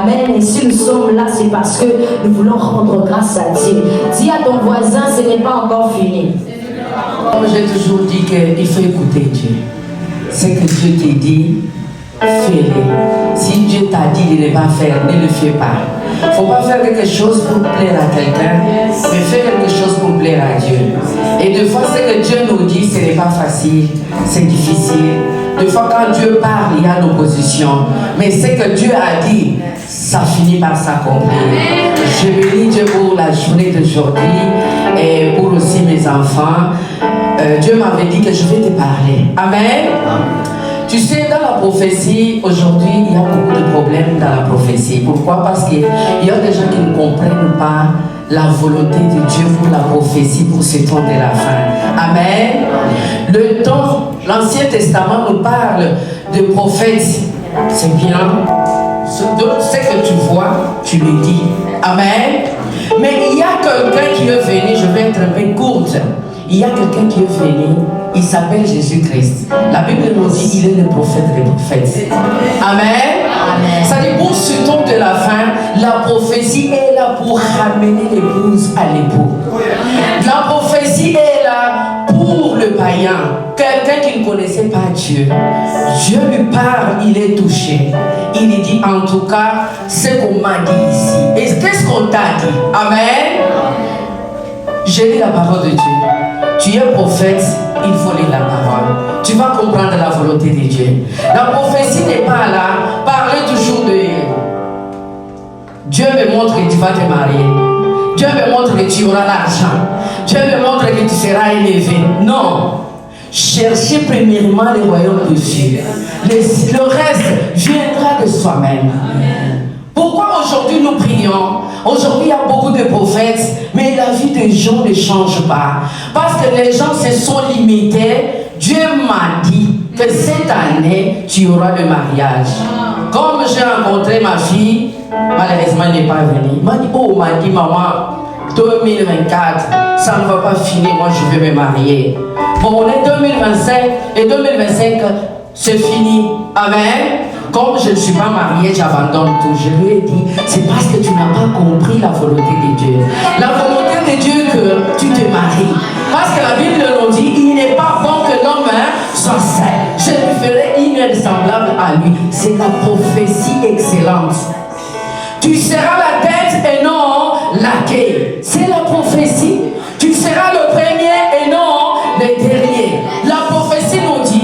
Amen. Et si nous sommes là, c'est parce que nous voulons rendre grâce à Dieu. Dis à ton voisin, ce n'est pas encore fini. Comme j'ai toujours dit qu'il faut écouter Dieu. Ce que Dieu t'a dit, fais-le. Si Dieu t'a dit de ne pas faire, ne le fais pas. Il ne faut pas faire quelque chose pour plaire à quelqu'un, mais faire quelque chose pour plaire à Dieu. Et des fois, ce que Dieu nous dit, ce n'est pas facile, c'est difficile. Des fois, quand Dieu parle, il y a l'opposition. Mais ce que Dieu a dit, ça finit par s'accomplir. Je bénis Dieu pour la journée d'aujourd'hui et pour aussi mes enfants. Dieu m'avait dit que je vais te parler. Amen. Tu sais, dans la prophétie, aujourd'hui, il y a beaucoup de problèmes dans la prophétie. Pourquoi? Parce qu'il y a des gens qui ne comprennent pas la volonté de Dieu pour la prophétie, pour ce temps de la fin. Amen. Le temps, l'Ancien Testament nous parle de prophètes. C'est bien. Ce que tu vois, tu le dis. Amen. Mais il y a quelqu'un qui est venu, je vais être un peu courte. Il y a quelqu'un qui est venu, il s'appelle Jésus-Christ. La Bible nous dit qu'il est le prophète des prophètes. Amen. Ça dit pour ce temps de la fin, la prophétie est là pour ramener l'épouse à l'époux. La prophétie est là pour le païen, quelqu'un qui ne connaissait pas Dieu. Dieu lui parle, il est touché. Il lui dit en tout cas ce qu'on m'a dit ici. Et qu'est-ce qu'on t'a dit? Amen. J'ai lu la parole de Dieu. Tu es prophète, il faut lire la parole. Tu vas comprendre la volonté de Dieu. La prophétie n'est pas là. Parlez toujours de Dieu me montre que tu vas te marier. Dieu me montre que tu auras l'argent. Dieu me montre que tu seras élevé. Non. Cherchez premièrement le royaume de Dieu. Le reste viendra de soi-même. Pourquoi aujourd'hui nous prions? Aujourd'hui il y a beaucoup de prophètes, mais la vie des gens ne change pas. Parce que les gens se sont limités. Dieu m'a dit que cette année, tu auras le mariage. Comme j'ai rencontré ma fille, malheureusement elle n'est pas venue. Il m'a dit, maman, 2024, ça ne va pas finir, moi je vais me marier. Bon, on est 2025 et 2025, c'est fini. Amen. Comme je ne suis pas mariée, j'abandonne tout. Je lui ai dit, c'est parce que tu n'as pas compris la volonté de Dieu. La volonté de Dieu que tu te maries. Parce que la Bible nous dit, il n'est pas bon que l'homme soit seul. Je lui ferai une semblable à lui. C'est la prophétie excellente. Tu seras la tête et non la queue. C'est la prophétie. Tu seras le premier et non le dernier. La prophétie nous dit,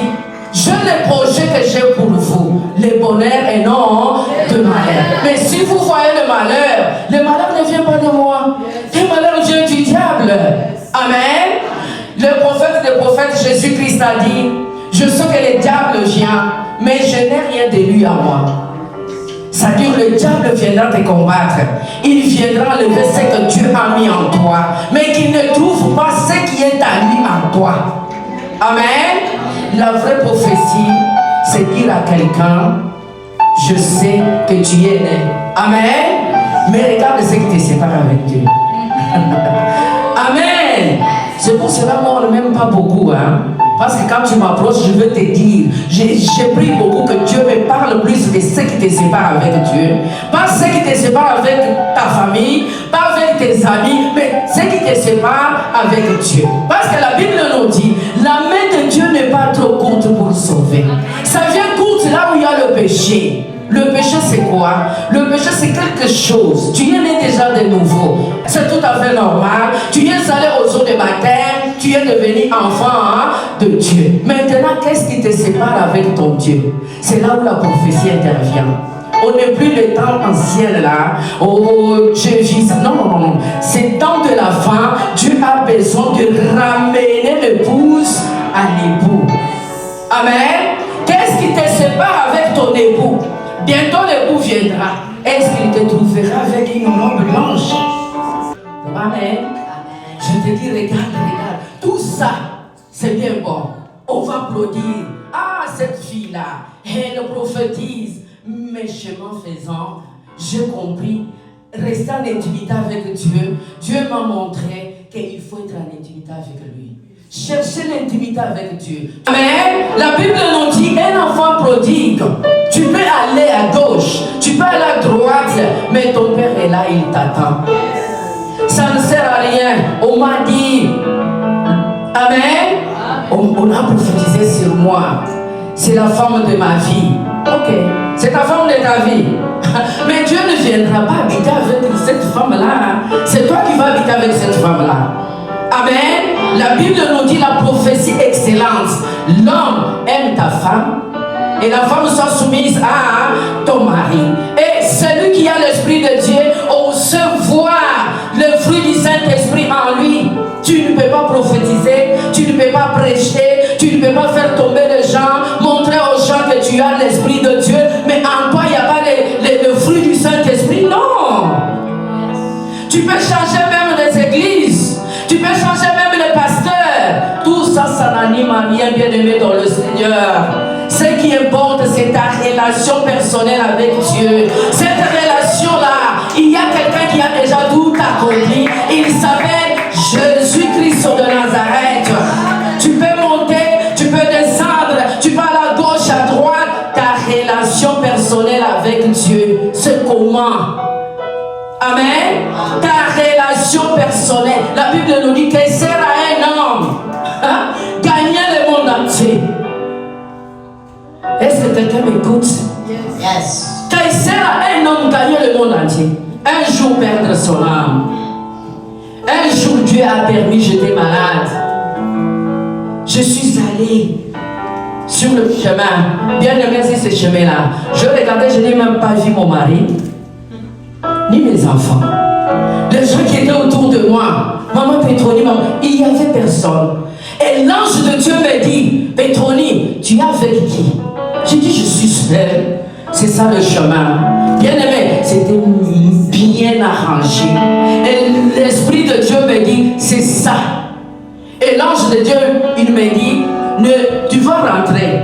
je les projets que j'ai pour vous, le bonheur et non de malheur. Mais si vous voyez le malheur ne vient pas de moi. Le malheur vient du diable. Amen. Le prophète des prophètes, Jésus-Christ a dit, je sais que le diable vient, mais je n'ai rien de lui à moi. C'est-à-dire le diable viendra te combattre. Il viendra lever ce que Dieu a mis en toi, mais qu'il ne trouve pas ce qui est à lui en toi. Amen. La vraie prophétie, c'est dire à quelqu'un, je sais que tu es né. Amen. Mais regarde ce qui te sépare avec Dieu. Amen. C'est pour cela que moi, on ne m'aime pas beaucoup. Parce que quand tu m'approches, je veux te dire, j'ai pris beaucoup que Dieu me parle plus de ce qui te sépare avec Dieu. Pas ce qui te sépare avec ta famille, pas avec tes amis, mais ce qui te sépare avec Dieu. Parce que la Bible nous dit, la main de Dieu n'est pas trop courte pour sauver. Ça vient courte là où il y a le péché. Le péché c'est quoi? Le péché c'est quelque chose. Tu es né déjà de nouveau. C'est tout à fait normal. Tu es allé aux eaux de baptême. Tu es devenu enfant de Dieu. Maintenant, qu'est-ce qui te sépare avec ton Dieu? C'est là où la prophétie intervient. On n'est plus le temps ancien là. Oh, Dieu vit ça. Non, non, non, non. C'est temps de la fin. Dieu a besoin de ramener l'épouse à l'époux. Amen. Qu'est-ce qui te sépare avec ton époux? Bientôt l'époux viendra. Est-ce qu'il te trouvera avec une robe blanche? Amen. Je te dis, regarde. Tout ça, c'est bien bon. On va applaudir. Ah, cette fille-là, elle prophétise. Mais chemin faisant, j'ai compris. Rester en intimité avec Dieu. Dieu m'a montré qu'il faut être en intimité avec lui. Chercher l'intimité avec Dieu. Amen. La Bible nous dit, un enfant prodigue, tu peux aller à gauche, tu peux aller à droite, mais ton père est là, il t'attend. Ça ne sert à rien. On m'a dit, amen. On a prophétisé sur moi. C'est la femme de ma vie. Ok, c'est la femme de ta vie. Mais Dieu ne viendra pas habiter avec cette femme-là. C'est toi qui vas habiter avec cette femme-là. Amen. La Bible nous dit la prophétie excellente. L'homme aime ta femme et la femme soit soumise à ton mari. Et celui qui a l'Esprit de Dieu ose voir le fruit du Saint-Esprit en lui. Tu ne peux pas prophétiser, tu ne peux pas prêcher, tu ne peux pas faire tomber les gens, montrer aux gens que tu as l'Esprit de Dieu, mais en toi il n'y a pas le fruit du Saint-Esprit. Non. Tu peux changer même les églises, tu peux changer même les pasteurs. Tout ça, ça n'anime à rien, bien aimé dans le Seigneur. Ce qui importe, c'est ta relation personnelle avec Dieu. Cette relation-là, il y a quelqu'un qui a déjà tout accompli. Il s'appelle Jésus-Christ de Nazareth. Tu peux monter, tu peux descendre, tu vas à la gauche, à droite. Ta relation personnelle avec Dieu, c'est comment? Amen. Ta relation personnelle. La Bible nous dit qu'elle sert à un homme gagner le monde entier. Est-ce que quelqu'un m'écoute? Yes. Qu'elle sert à un homme gagner le monde entier. Un jour perdre son âme. Un jour Dieu a permis, j'étais malade. Je suis allé sur le chemin. Bien aimé, c'est ce chemin-là. Je regardais, je n'ai même pas vu mon mari, ni mes enfants. Les gens qui étaient autour de moi, maman Pétronie, maman, il n'y avait personne. Et l'ange de Dieu me dit, Pétronie, tu es avec qui? J'ai dit, je suis seule. C'est ça le chemin. Bien aimé, c'était bien arrangé. Et l'Esprit de Dieu me dit, c'est ça. Et l'ange de Dieu, il me dit, tu vas rentrer.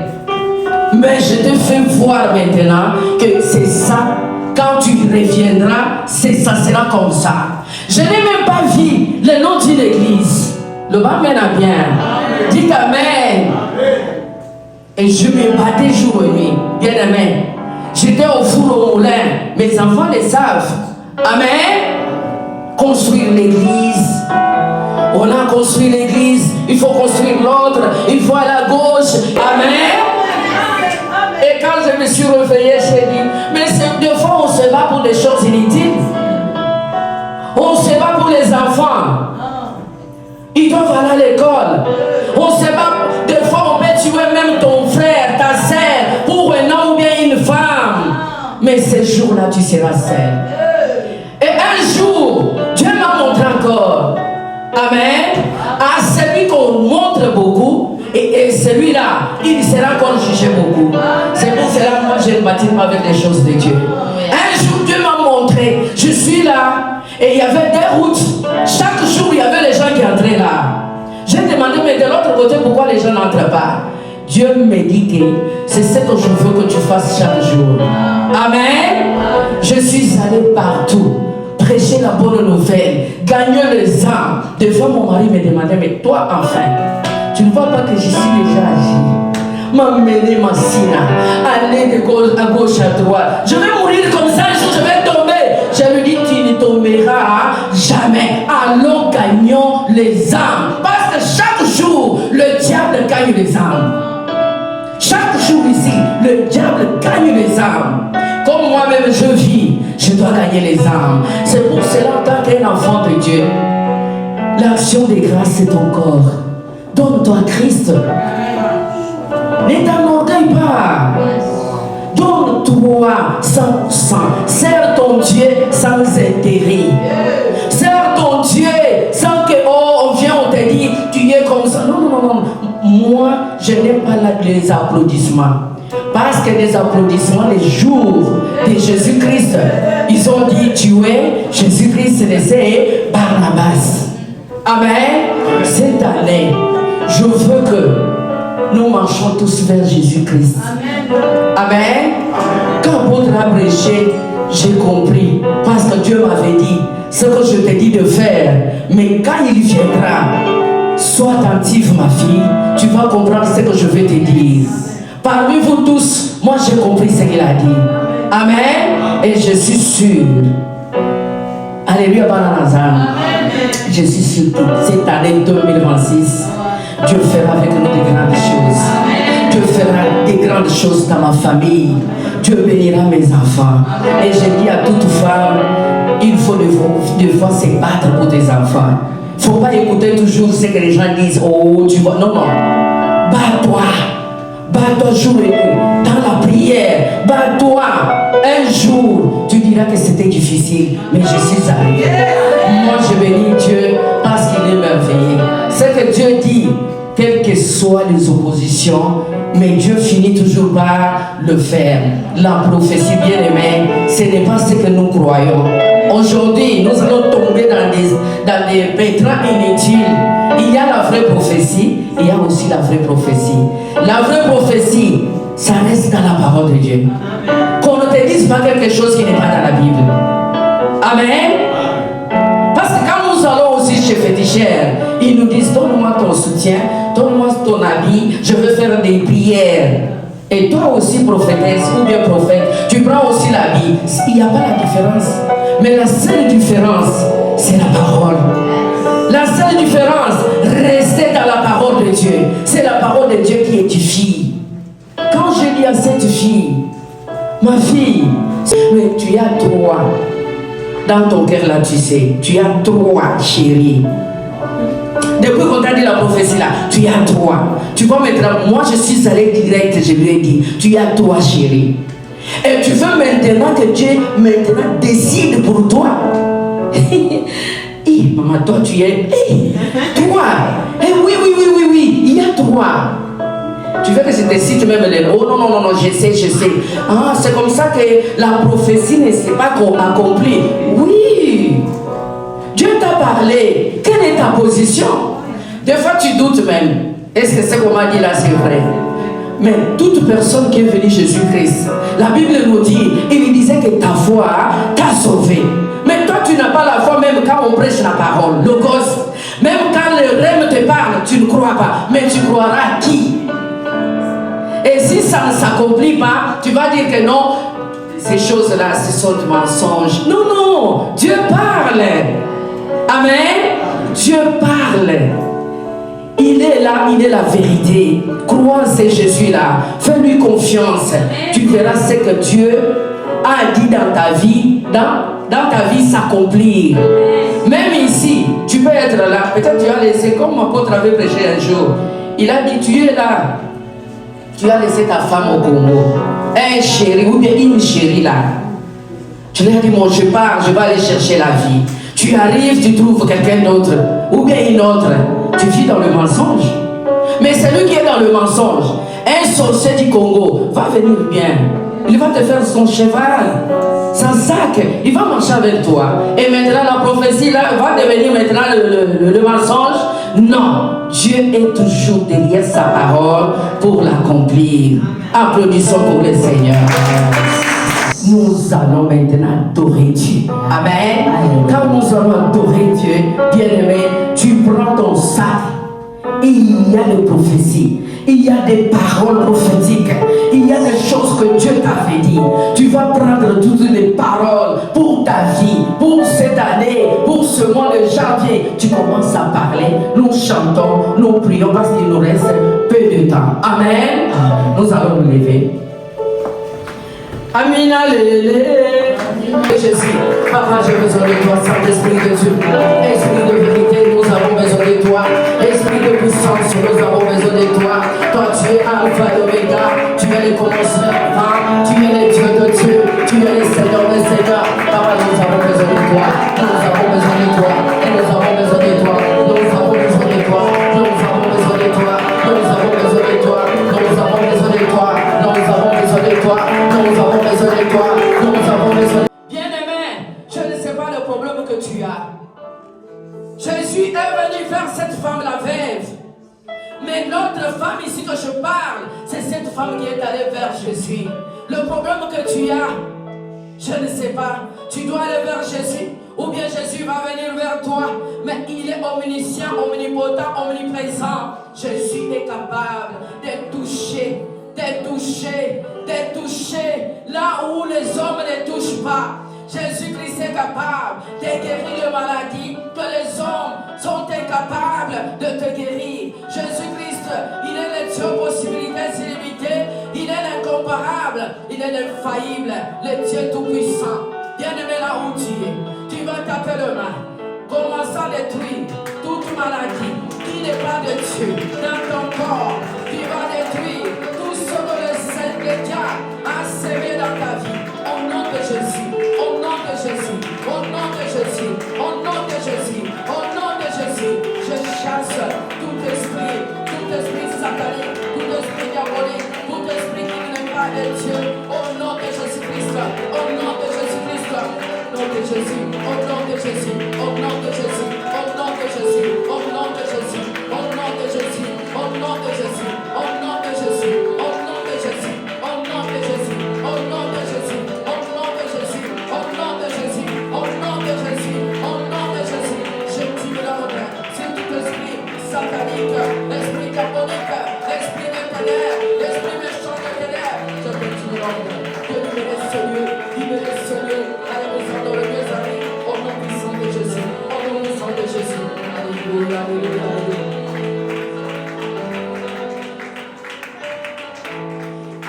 Mais je te fais voir maintenant que c'est ça. Quand tu reviendras, ça sera comme ça. Je n'ai même pas vu le nom d'une église. Le bas mène à bien. Dites Amen. Et je me battais jour et nuit. Bien aimé. J'étais au four au moulin. Mes enfants le savent. Amen. Construire l'église. On a construit l'église. Il faut construire l'autre. Il faut aller à gauche. Amen. Et quand je me suis réveillé, j'ai dit, mais des fois on se bat pour des choses inutiles. On se bat pour les enfants. Ils doivent aller à l'école. On se bat, des fois on peut tuer même ton frère, ta sœur, pour un homme ou bien une femme. Mais ce jour-là, tu seras seul. Et un jour, Dieu m'a montré encore. Amen. À celui qu'on montre beaucoup. Et celui-là, il sera encore jugé beaucoup. C'est pour cela que moi je ne bâtis pas avec les choses de Dieu. Un jour, Dieu m'a montré, je suis là, et il y avait des routes. Chaque jour, il y avait les gens qui entraient là. J'ai demandé, mais de l'autre côté, pourquoi les gens n'entrent pas? Dieu me dit que c'est ce que je veux que tu fasses chaque jour. Amen. Je suis allé partout. Prêcher la bonne nouvelle. Gagner les âmes. Des fois, mon mari me demandait, mais toi, enfin, tu ne vois pas que je suis déjà agi. M'amener ma sina, aller de gauche à gauche, à droite. Je vais mourir comme ça, je vais tomber. Je lui dis, tu ne tomberas jamais. Allons, gagnons les âmes. Parce que chaque jour, le diable gagne les âmes. Chaque jour ici, le diable gagne les âmes. Comme moi-même je vis, je dois gagner les âmes. C'est pour cela, en tant qu'un enfant de Dieu, l'action des grâces, c'est ton corps. Donne-toi Christ. Ne t'enorgueille pas. Donne-toi 100%. Sers ton Dieu sans intérêt. Sers ton Dieu sans que, oh, on vient, on te dit, tu es comme ça. Non, non, non, non. Moi, je n'aime pas les applaudissements. Parce que les applaudissements, les jours de Jésus-Christ, ils ont dit, tu es Jésus-Christ, c'est Barnabas. Amen. Cette année, je veux que nous marchons tous vers Jésus-Christ. Amen. Quand votre a prêché, j'ai compris. Parce que Dieu m'avait dit ce que je t'ai dit de faire. Mais quand il viendra, sois attentive, ma fille. Tu vas comprendre ce que je vais te dire. Parmi vous tous, moi j'ai compris ce qu'il a dit. Amen. Et je suis sûr, alléluia, Bananazam, je suis sûr que cette année 2026, Dieu fera avec nous de grandes choses. Dieu fera des grandes choses dans ma famille. Dieu bénira mes enfants. Et je dis à toute femme, il faut des fois se battre pour tes enfants. Il ne faut pas écouter toujours ce que les gens disent. Oh, tu vois. Non, non. Bats-toi. Bats-toi jour et nuit. Dans la prière. Bats-toi. Un jour, tu diras que c'était difficile. Mais je suis arrivé. Moi, je bénis Dieu parce qu'il est merveilleux. C'est que Dieu dit, quelles que soient les oppositions, mais Dieu finit toujours par le faire. La prophétie, bien aimée, ce n'est pas ce que nous croyons. Aujourd'hui, nous allons tomber dans des pétrins inutiles. Il y a la vraie prophétie, il y a aussi la vraie prophétie. La vraie prophétie, ça reste dans la parole de Dieu. Qu'on ne te dise pas quelque chose qui n'est pas dans la Bible. Amen. Parce que quand nous allons aussi chez Fétichère, ils nous disent, donne-moi ton soutien, donne-moi ton habit, je veux faire des prières. Et toi aussi, prophétesse ou bien prophète, tu prends aussi l'habit. Il n'y a pas la différence. Mais la seule différence, c'est la parole. La seule différence, rester dans la parole de Dieu. C'est la parole de Dieu qui édifie. Quand je dis à cette fille, ma fille, mais tu as droit. Dans ton cœur là, tu sais, tu as droit, chérie. Depuis qu'on t'a dit la prophétie là, tu as droit. Tu vois maintenant, moi je suis allé direct, je lui ai dit, tu as droit, chérie. Et tu veux maintenant que Dieu maintenant décide pour toi. Maman, toi tu es. Toi. Oui, il y a droit. Tu veux que je décide même les oh non, je sais. Ah, c'est comme ça que la prophétie ne s'est pas accomplie. Oui. Dieu t'a parlé. Quelle est ta position? Des fois tu doutes même. Est-ce que c'est qu'on m'a dit là, c'est vrai? Mais toute personne qui est venue Jésus-Christ, la Bible nous dit, il disait que ta foi t'a sauvé. Mais toi tu n'as pas la foi même quand on prêche la parole. Le gosse. Même quand le rêve te parle, tu ne crois pas. Mais tu croiras qui? Et si ça ne s'accomplit pas, tu vas dire que non, ces choses-là, ce sont des mensonges. Non, Dieu parle. Amen. Dieu parle. Il est là, il est la vérité. Crois en ce Jésus-là. Fais-lui confiance. Tu verras ce que Dieu a dit dans ta vie, dans ta vie s'accomplir. Même ici, tu peux être là. Peut-être tu as laissé, comme mon apôtre avait prêché un jour. Il a dit, tu es là. Tu as laissé ta femme au Congo. Un chéri ou bien une chérie là. Tu lui as dit, moi je pars, je vais aller chercher la vie. Tu arrives, tu trouves quelqu'un d'autre. Ou bien une autre. Tu vis dans le mensonge. Mais celui qui est dans le mensonge, un sorcier du Congo, va venir bien. Il va te faire son cheval, son sac. Il va marcher avec toi. Et maintenant la prophétie là va devenir maintenant le mensonge. Non, Dieu est toujours derrière sa parole pour l'accomplir. Applaudissons pour le Seigneur. Nous allons maintenant adorer Dieu. Amen. Quand nous allons adorer Dieu, bien-aimé, tu prends ton sac. Il y a des prophéties, il y a des paroles prophétiques, il y a des choses que Dieu t'avait dit. Tu vas prendre toutes les paroles pour ta vie, pour cette année, pour ce mois de janvier. Tu commences à parler, nous chantons, nous prions parce qu'il nous reste peu de temps. Amen. Nous allons nous lever. Amina lélé. Jésus, Papa, j'ai besoin de toi, Saint-Esprit de Dieu. Esprit de vérité, nous avons besoin de toi. Esprit de puissance, nous avons besoin de toi. Toi, tu es Alpha et Omega. Tu es le commencement, tu es le Dieu de Dieu. Tu es le Seigneur des Seigneurs. Papa, nous avons besoin de toi. Nous avons besoin de toi. Et nous avons besoin de toi. Nous avons besoin de toi. Nous avons besoin de toi. Nous avons besoin de toi. Nous avons besoin de toi. Nous avons besoin de toi. Nous avons besoin de toi. Nous avons besoin de toi. Bien-aimé, je ne sais pas le problème que tu as. Jésus est venu vers cette femme la veuve. Mais l'autre femme ici que je parle, c'est cette femme qui est allée vers Jésus. Le problème que tu as, je ne sais pas. Tu dois aller vers Jésus. Ou bien Jésus va venir vers toi. Mais il est omniscient, omnipotent, omniprésent. Jésus est capable de toucher d'être touché là où les hommes ne touchent pas. Jésus-Christ est capable de guérir les maladies que les hommes sont incapables de te guérir. Jésus-Christ, il est le Dieu aux possibilités illimitées, il est l'incomparable, il est l'infaillible, le Dieu tout-puissant. Bien-aimé là où tu vas taper le main, commence à détruire toute maladie qui n'est pas de Dieu dans ton corps. Tu vas détruire tout ce que le diable a semé dans ta vie. Au nom de Jésus, au nom de Jésus, au nom de Jésus, au nom de Jésus, au nom de Jésus, je chasse tout esprit satanique, tout esprit diabolique, tout esprit qui n'est pas de Dieu. Au nom de Jésus-Christ, au nom de Jésus-Christ, au nom de Jésus, au nom de Jésus, au nom de Jésus, au nom de Jésus, au nom de Jésus, au nom de Jésus, au nom de Jésus, au nom de Jésus, au nom de Jésus, au nom de Jésus, au nom de Jésus, au nom de Jésus, au nom de Jésus, au nom de Jésus, au nom de Jésus, je tue l'ordre, c'est tout esprit satanique, l'esprit diabolique, l'esprit de ténèbres, l'esprit méchant de ténèbres, je tue l'ordre, Dieu libère ce lieu, allez vous dans le mieux ami, au nom puissant de Jésus, au nom puissant de Jésus, alléluia, alléluia, alléluia.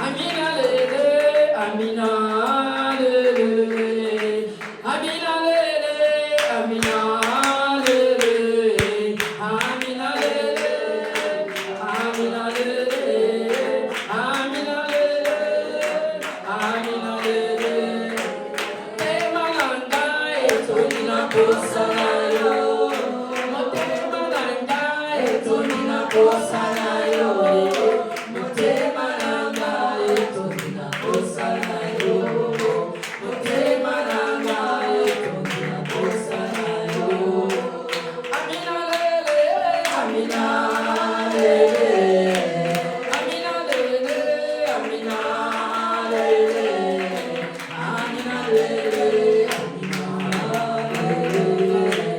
Amina, lele, Amina, lele, Amina, lele, Amina, lele, Amina, lele, Amina, lele, Amina, lele. Temananga etonina posanayo, Temananga etonina posanayo, Temananga etonina posanayo, Temananga etonina posanayo. Amina lele, Amina lele, Amina lele, Amina lele, Amina lele, Amina lele.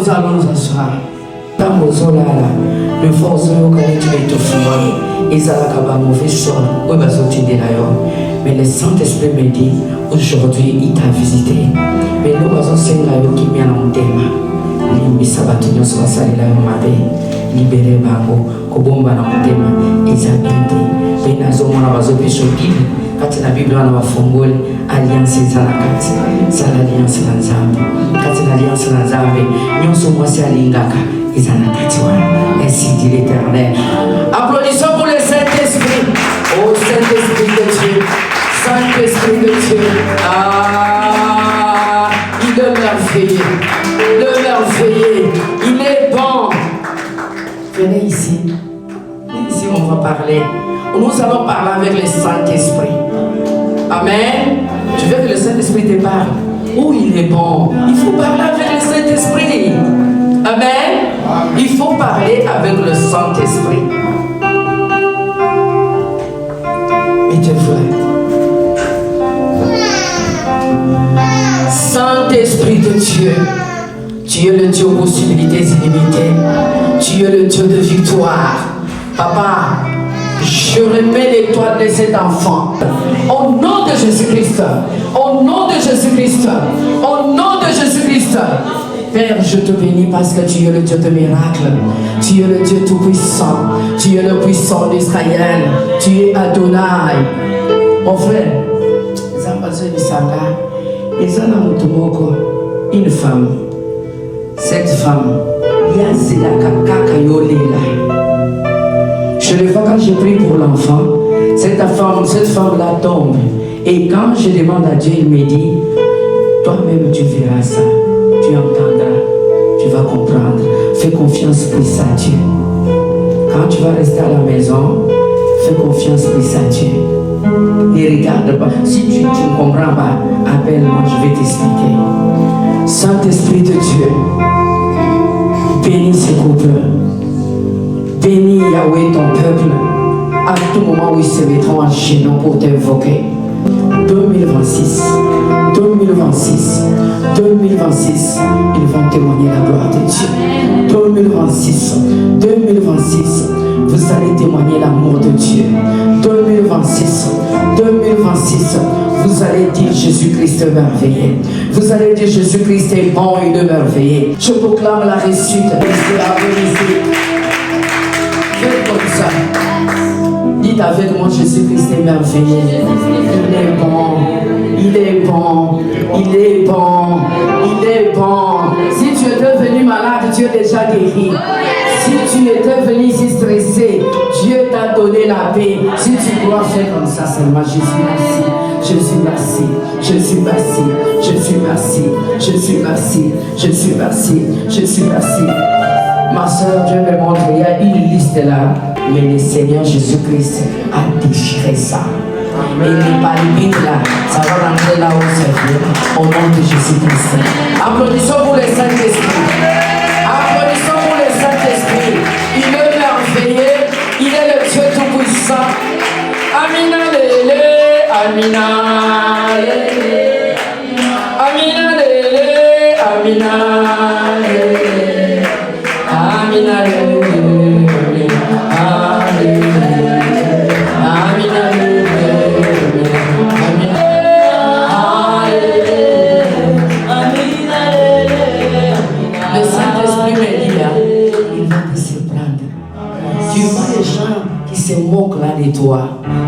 Nous allons nous asseoir. Le force tu es tout froid. Ils ont un mauvais sort. Mais le Saint-Esprit me dit aujourd'hui il t'a visité. Mais nous avons un qui vient en thème. Limbisabatuno Swasalila Mabe, libéré Bango, Kobomba na Motema, Isabindi, Benazo Monabazo Bishogil, Katina Bible na Fongol, Alliance Zanakati, Sal Alliance Lanzambe, Katina Alliance Lanzambe, Nyonso Mwasi Alingaka, Izanakatiwa, ainsi dit l'Éternel. Applaudissons pour le Saint-Esprit, oh Saint-Esprit de Dieu, Saint-Esprit de Dieu, ah, il est merveilleux. Le merveilleux, il est bon. Venez ici. Ici, on va parler. Nous allons parler avec le Saint-Esprit. Amen. Tu veux que le Saint-Esprit te parle? Oh, il est bon. Il faut parler avec le Saint-Esprit. Amen. Il faut parler avec le Saint-Esprit. Mettez-vous. Saint-Esprit de Dieu. Tu es le Dieu aux possibilités illimitées. Tu es le Dieu de victoire. Papa, je remets l'étoile de cet enfant. Au nom de Jésus-Christ. Au nom de Jésus-Christ. Au nom de Jésus-Christ. Père, je te bénis parce que tu es le Dieu de miracles. Tu es le Dieu tout-puissant. Tu es le puissant d'Israël. Tu es Adonai. Mon frère, une femme. Cette femme, je le vois quand je prie pour l'enfant. Cette femme-là tombe. Et quand je demande à Dieu, il me dit, toi-même tu verras ça. Tu entendras, tu vas comprendre. Fais confiance, prie ça à Dieu. Quand tu vas rester à la maison, fais confiance, prie ça à Dieu. Ne regarde pas. Si tu ne comprends pas, appelle-moi, je vais t'expliquer. Saint-Esprit de Dieu, bénis ce couple. Bénis Yahweh ton peuple. À tout moment où ils se mettront en genoux pour t'invoquer. 2026, 2026, 2026, ils vont témoigner la gloire de Dieu. 2026, 2026, vous allez témoigner l'amour de Dieu. 2026, 2026, vous allez dire Jésus-Christ est merveilleux. Vous allez dire Jésus-Christ est bon et de merveilleux. Je proclame la réussite. Faites comme ça. Dites avec moi, Jésus-Christ est merveilleux. Il est bon, il est bon, il est bon, il est bon. Si tu étais venu malade, Dieu déjà guéri. Si tu étais venu ici stressé, Dieu t'a donné la paix. Si tu dois faire comme ça seulement, Jésus merci. Jésus merci, Jésus merci, Jésus merci, Jésus merci, Jésus merci, Jésus merci. Ma soeur, Dieu me montre, il y a une liste là, mais le Seigneur Jésus-Christ a déchiré ça. Et les palmites là, ça va rentrer là où c'est fait, au nom de Jésus-Christ. Applaudissons pour le Saint-Esprit. Applaudissons pour le Saint-Esprit. Il est merveilleux, il est le Dieu tout-puissant. Amina lele, Amina lele, Amina lele, Amina lele, Amina lele, Amina lele, Amina lele. Le Saint-Esprit me dit là, il va te surprendre. Tu vois les gens qui se moquent là de toi.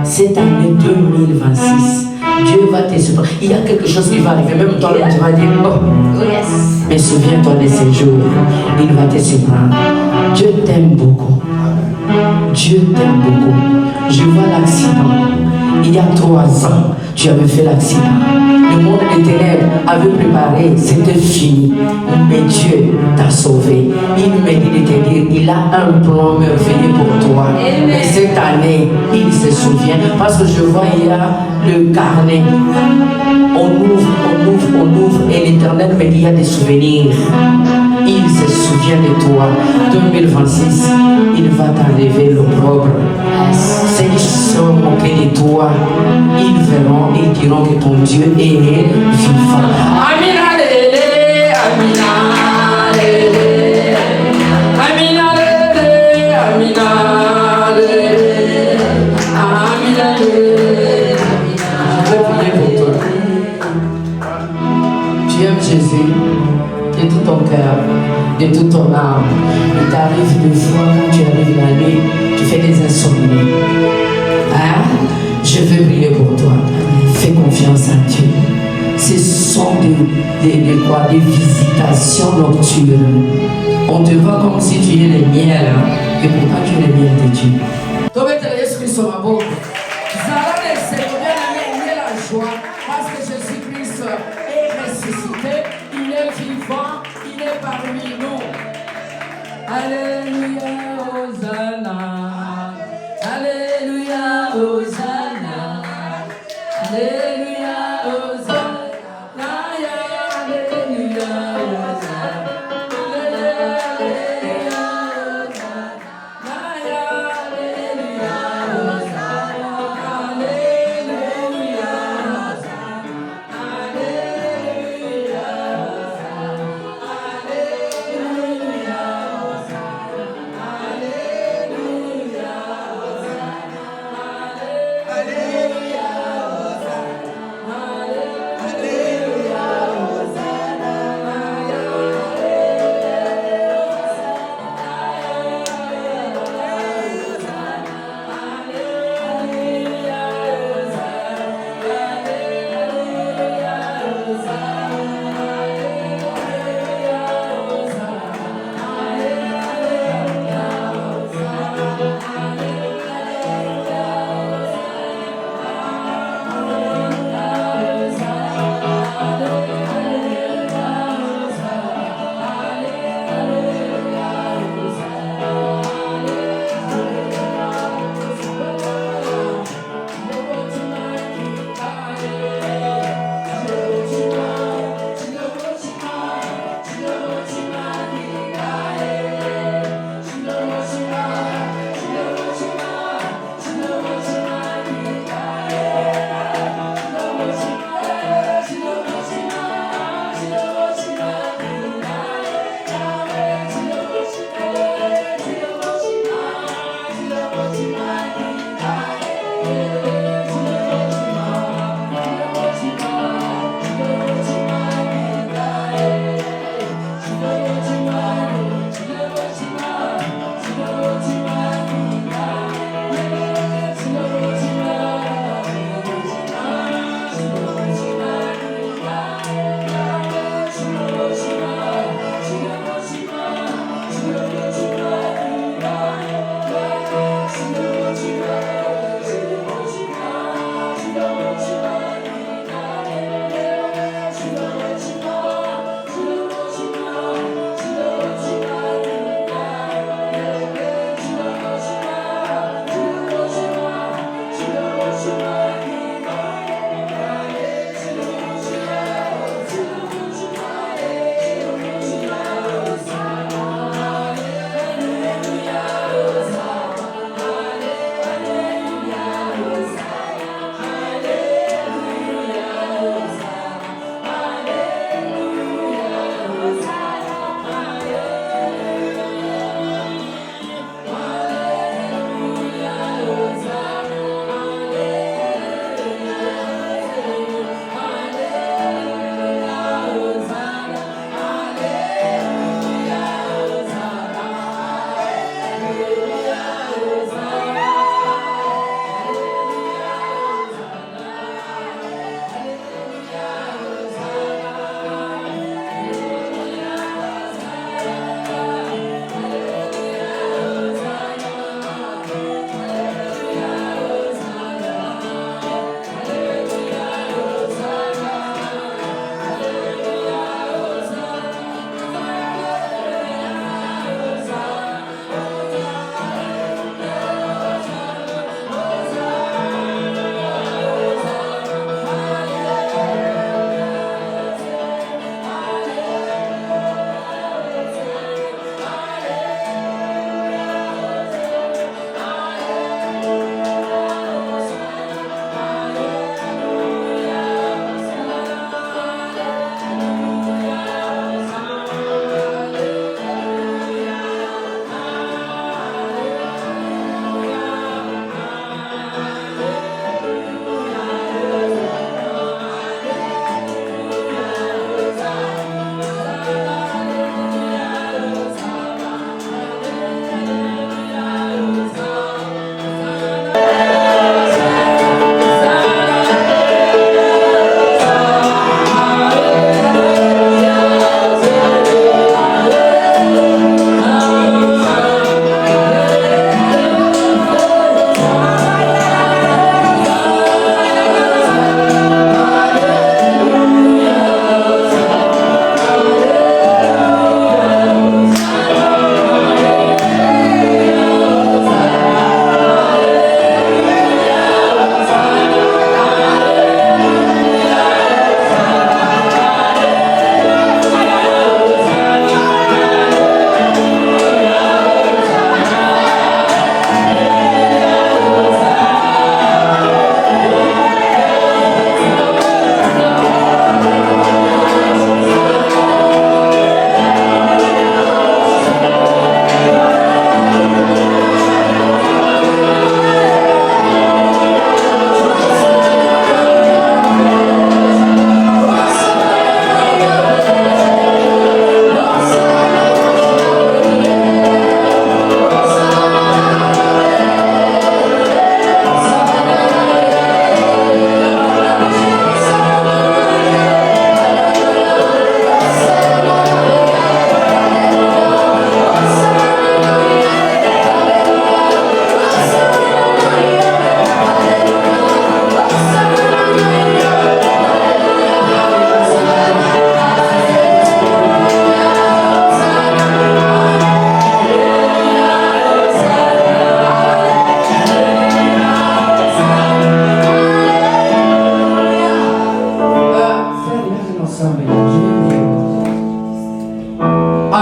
Cette année 2026, Dieu va te surprendre. Il y a quelque chose qui va arriver. Même toi, tu vas dire, oh, yes. Mais souviens-toi de ces jours. Il va te surprendre. Dieu t'aime beaucoup. Dieu t'aime beaucoup. Je vois l'accident. Il y a 3 ans, tu avais fait l'accident. Le monde des ténèbres avait préparé, c'était fini. Mais Dieu t'a sauvé. Il me dit de te dire, il a un plan merveilleux pour toi. Et cette année, il se souvient. Parce que je vois, il y a le carnet. On ouvre. Et l'Éternel me dit, il y a des souvenirs. Il se souvient de toi. 2026, il va t'enlever l'opprobre. Ceux qui se sont moqués de toi, ils verront et diront que ton Dieu est vivant. Amina lele, Amina lele. de toute ton âme. Il t'arrive des fois quand tu arrives la nuit, tu fais des insomnies. Hein? Je veux prier pour toi. Fais confiance à Dieu. Ce sont des visitations nocturnes. On te voit comme si tu es le miel, hein? Et pourtant tu es le miel de Dieu. Toi, tu es Jésus-Christ sur ma bouche. Parce que Jésus-Christ est ressuscité, il est vivant, il est parmi nous. Alléluia, Hosanna. Alléluia, Hosanna. Alléluia, Hosanna. Alléluia, Hosanna.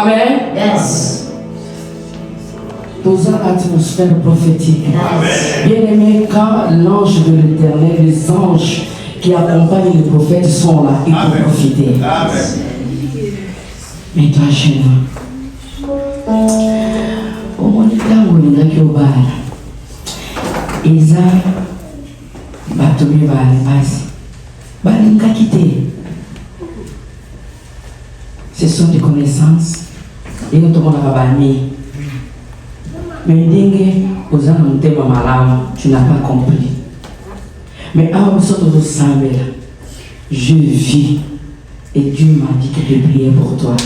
Amen. Yes. Dans l'atmosphère prophétique. Bien-aimé, quand l'ange de l'Éternel, les anges qui accompagnent les prophètes sont là, il faut profiter. Mais toi, chez moi, au moment où on a qui au bar, Isa, Batoumi va aller quitter. Ce sont des connaissances et nous avons la famille. Mais dingue, aux âmes de malam, tu n'as pas compris. Mais à vous sortir de Samuel, je vis et Dieu m'a dit que de prier pour toi.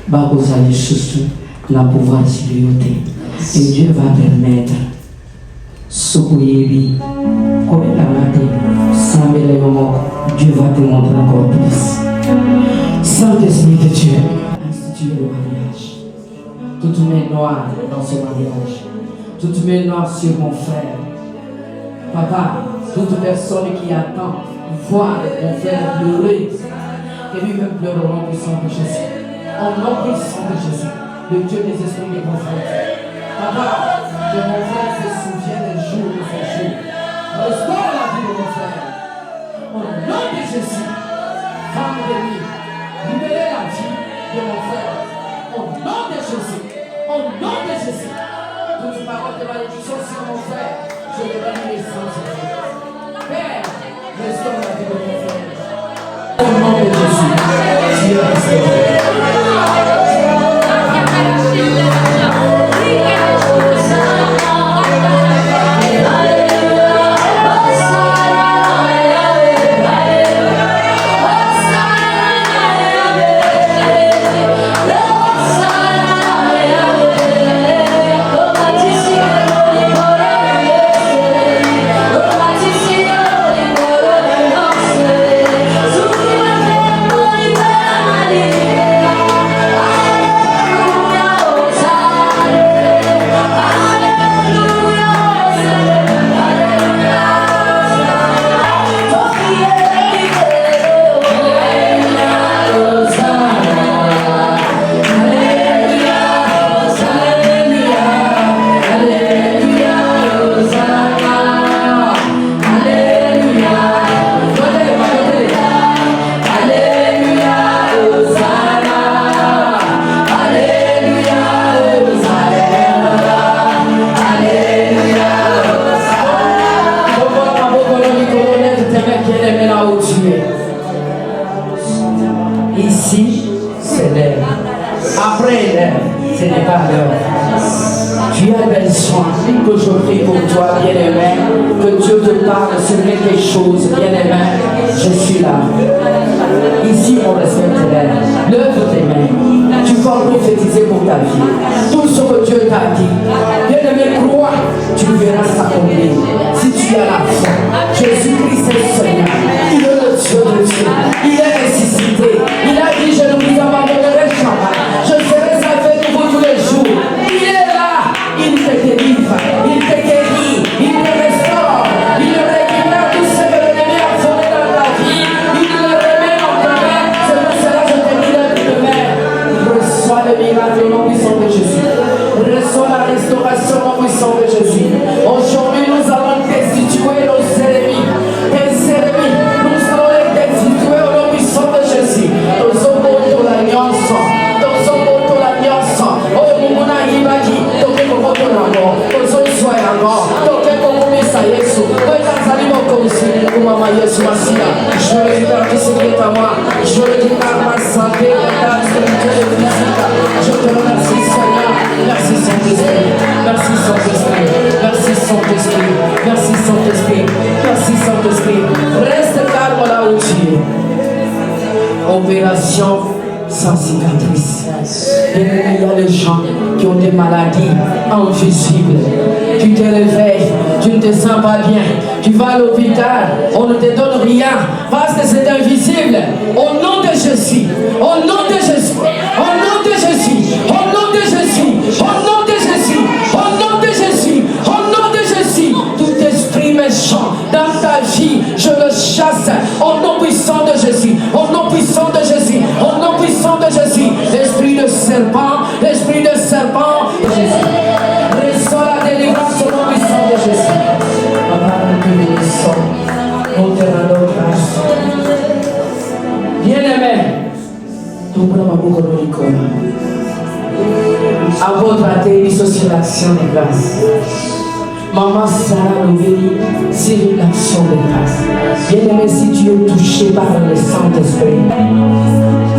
Bah vous allez soutenir le pouvoir de l'autorité. Et Dieu va permettre Sokoyebi, comme il a dit, Samuel et Momo, Dieu va te montrer encore plus. Saint-Esprit de Dieu, institue le mariage. Toute main noire dans ce mariage. Toute main noire sur mon frère. Papa, toute personne qui attend voir mon frère pleurer, et lui-même pleurera au sang de Jésus. Au nom puissant de Jésus, le Dieu des esprits de mon frère. Papa, que mon frère se souvienne des jours de son jour. Restaure la vie de mon frère. Au nom de Jésus, femme de lui, libérez la vie de mon frère. Au nom de Jésus. Au nom de Jésus, toute parole de malédiction sur mon frère, je le bénis les sans Jésus. Père, restaure la vie de mon frère. Au nom de Jésus, Dieu restaure. Ici, c'est l'heure. Après l'heure, ce n'est pas l'heure. Tu as besoin que je prie pour toi, bien-aimé, que Dieu te parle sur quelque chose, bien-aimé. Je suis là. Ici, on respecte l'heure. Lève tes mains. Tu vas prophétiser pour ta vie. Tout ce que Dieu t'a dit. Bien-aimé, crois, tu verras s'accomplir. Si tu as la foi, Jésus-Christ est le Seigneur. Il est le Dieu de Dieu. Il est ressuscité. Il a dit, je ne vous abandonnerai jamais. Je serai avec vous tous les jours. Il est là. Il te délivre. Il te guérit. Il te restaure. Il récupère tout ce que l'ennemi a volé dans ta vie. Il le remet en commun. C'est pour cela que je te dis demain. Reçois le miracle au nom puissant de Jésus. Reçois la restauration au nom puissant de Jésus. Aujourd'hui, nous allons destituer nos ennemis. Tes ennemis, nous allons les destituer au nom puissant de Jésus. Je récupère tout ce qui est à moi. Je récupère ma santé, l'état spirituel et physique. Je te remercie, Seigneur. Merci, Saint-Esprit. Merci, Saint-Esprit. Merci, Saint-Esprit. Merci, Saint-Esprit. Merci, Saint-Esprit. Reste calme là où tu es. Opération sans cicatrice. Il y a des gens qui ont des maladies invisibles. Tu te réveilles, tu ne te sens pas bien. Tu vas à l'hôpital, on ne te donne rien parce que c'est invisible. Au nom de Jésus, au nom de Jésus, au nom de Jésus, au nom de Jésus, au nom de Jésus, au nom de Jésus, au nom de Jésus, tout esprit méchant dans ta vie, je le chasse au nom puissant de Jésus, au nom puissant de Jésus, au nom puissant de Jésus, l'esprit de serpent À votre accueil, sur l'action des grâces. Maman Sarah Loubeli, c'est l'action des grâces. Bien-aimé, si tu es touché par le Saint-Esprit,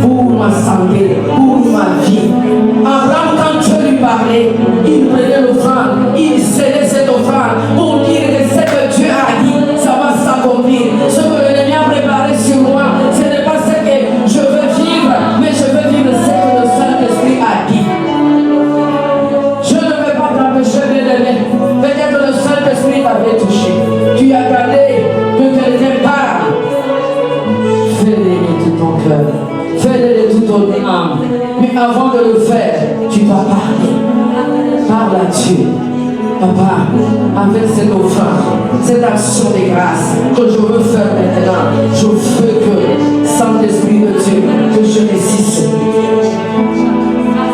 pour ma santé, pour ma vie, Abraham, quand Dieu lui parlait, il prenait l'offrande, il scellait cette offrande pour dire que ce que Dieu a dit, ça va s'accomplir. Ce que l'ennemi a préparé sur moi, ce n'est pas ce que je veux vivre, mais je veux vivre ce que le Saint-Esprit a dit. Je ne vais pas t'empêcher de l'aimer. Peut-être le Saint-Esprit t'avait touché. Tu as gardé que quelqu'un parle. Fais-le de tout ton cœur. Fais-le de toute ton âme. Mais avant de le faire, tu dois parler. Parle à Dieu. Papa, avec cette offrande, cette action de grâce que je veux faire maintenant, je veux que, Saint-Esprit de Dieu, que je réussisse.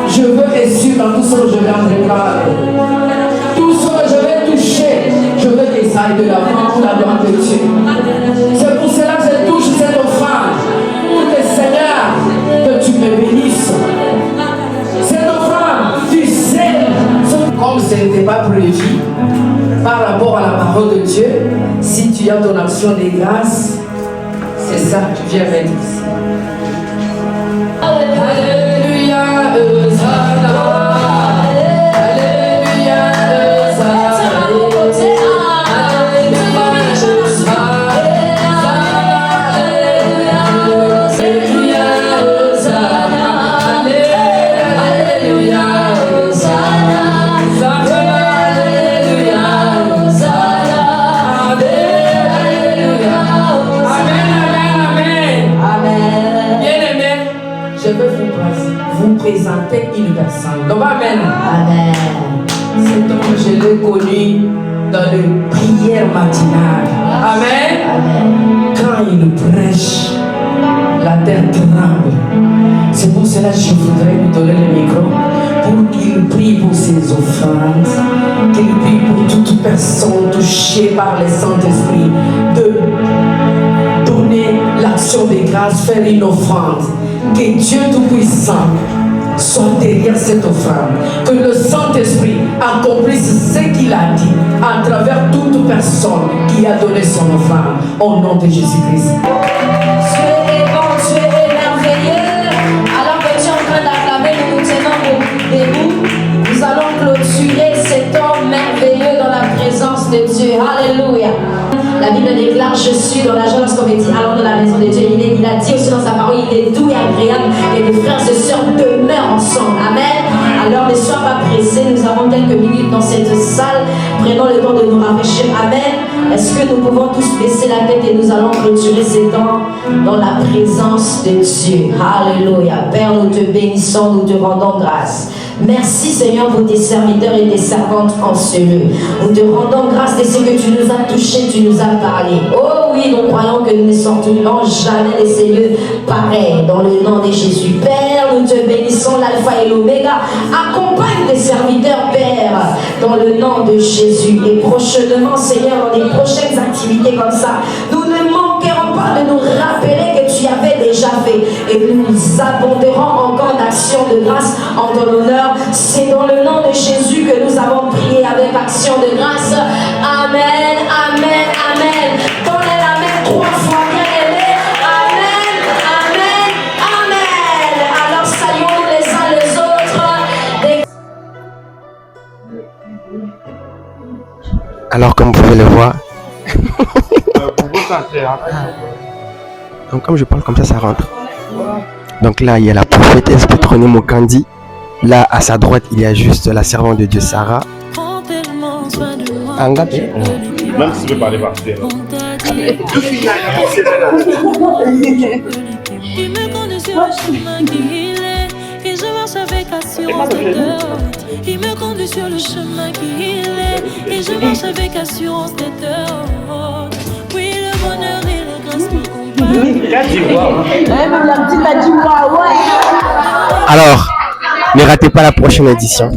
Je veux réussir dans tout ce que je vais entreprendre. Tout ce que je vais toucher, je veux que ça aille de l'avant pour la gloire de Dieu. C'est pour cela que je touche cette offrande. Pour que Seigneur, que tu me bénisses. Cette offrande, tu sais, comme ce n'était pas prévu par rapport à la parole de Dieu, si tu as ton action de grâce, c'est ça que tu viens mettre ici. Alléluia, Hosanna. Présenter une personne. Donc, amen. Amen. Cet homme, je l'ai connu dans les prières matinales. Amen. Amen. Quand il prêche, la terre tremble. C'est pour cela que je voudrais lui donner le micro pour qu'il prie pour ses offrandes, qu'il prie pour toute personne touchée par le Saint-Esprit, de donner l'action de grâce, faire une offrande. Que Dieu Tout-Puissant soit derrière cette offrande. Que le Saint-Esprit accomplisse ce qu'il a dit à travers toute personne qui a donné son offrande. Au nom de Jésus-Christ. Dieu est bon, Dieu est merveilleux. Alors que tu es en train d'acclamer, nous nous tenons debout. Nous allons clôturer cet homme merveilleux dans la présence de Dieu. Alléluia. La Bible déclare, je suis dans la joie lorsqu'on me dit allons dans la maison de Dieu. Il a dit aussi dans sa parole, il est doux et agréable et les frères et sœurs demeurent ensemble. Amen. Alors ne sois pas pressé, nous avons quelques minutes dans cette salle. Prenons le temps de nous rafraîchir. Amen. Est-ce que nous pouvons tous baisser la tête et nous allons clôturer ces temps dans la présence de Dieu. Alléluia. Père, nous te bénissons, nous te rendons grâce. Merci Seigneur pour tes serviteurs et tes servantes en ce lieu. Nous te rendons grâce de ce que tu nous as touchés, tu nous as parlé. Oh oui, nous croyons que nous ne sortirons jamais de ces lieux pareils dans le nom de Jésus. Père, nous te bénissons l'alpha et l'oméga. Accompagne tes serviteurs, Père, dans le nom de Jésus. Et prochainement, Seigneur, dans les prochaines activités comme ça, nous ne manquerons pas de nous rappeler que tu avais déjà fait. Et nous abonderons encore d'actions de grâce en ton honneur. C'est dans le nom de Jésus que nous avons prié avec action de grâce. Amen, amen, amen. Donnez la main 3 fois, bien aimé. Amen, amen, amen. Alors saluons les uns les autres. Alors comme vous pouvez le voir, donc comme je parle comme ça rentre. Donc là il y a la prophétesse Pétronime Mokandi. Là à sa droite il y a juste la servante de Dieu Sarah. Même si tu veux parler par terre. Il me conduit sur le chemin qu'il est et je marche avec assurance d'être. Il me conduit sur le chemin qu'il est et je marche avec assurance d'être. Oui, le bonheur et la grâce me accompagnent. Alors, ne ratez pas la prochaine édition.